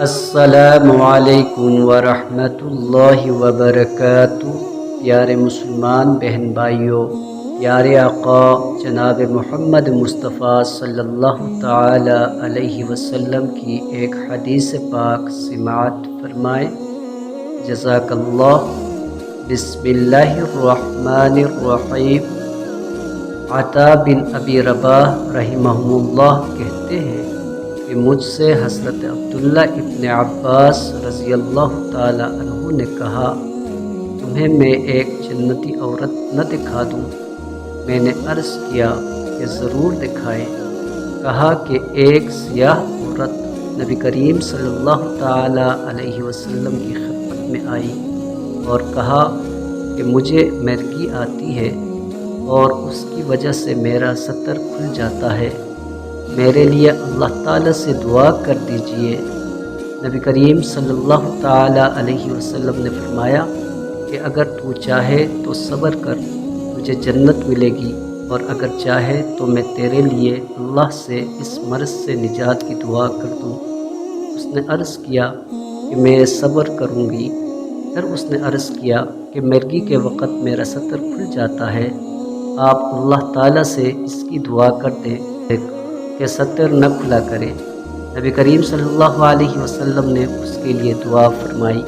السلام علیکم ورحمۃ اللہ وبرکاتہ۔ پیارے مسلمان بہن بھائیوں، پیارے آقا جناب محمد مصطفیٰ صلی اللہ تعالی علیہ وسلم کی ایک حدیث پاک سماعت فرمائیں۔ جزاک اللہ۔ بسم اللہ الرحمن الرحیم۔ عطا بن ابی رباح رحمہ اللہ کہتے ہیں کہ مجھ سے حضرت عبداللہ ابن عباس رضی اللہ تعالی عنہ نے کہا، تمہیں میں ایک جنتی عورت نہ دکھا دوں؟ میں نے عرض کیا کہ ضرور دکھائے۔ کہا کہ ایک سیاہ عورت نبی کریم صلی اللہ تعالی علیہ وسلم کی خدمت میں آئی اور کہا کہ مجھے مرگی آتی ہے اور اس کی وجہ سے میرا ستر کھل جاتا ہے، میرے لیے اللہ تعالیٰ سے دعا کر دیجئے۔ نبی کریم صلی اللہ تعالی علیہ وسلم نے فرمایا کہ اگر تو چاہے تو صبر کر، تجھے جنت ملے گی، اور اگر چاہے تو میں تیرے لیے اللہ سے اس مرض سے نجات کی دعا کر دوں۔ اس نے عرض کیا کہ میں صبر کروں گی۔ پھر اس نے عرض کیا کہ مرگی کے وقت میرا ستر کھل جاتا ہے، آپ اللہ تعالیٰ سے اس کی دعا کر دیں کہ ستر نہ کھلا کرے۔ نبی کریم صلی اللہ علیہ وسلم نے اس کے لیے دعا فرمائی۔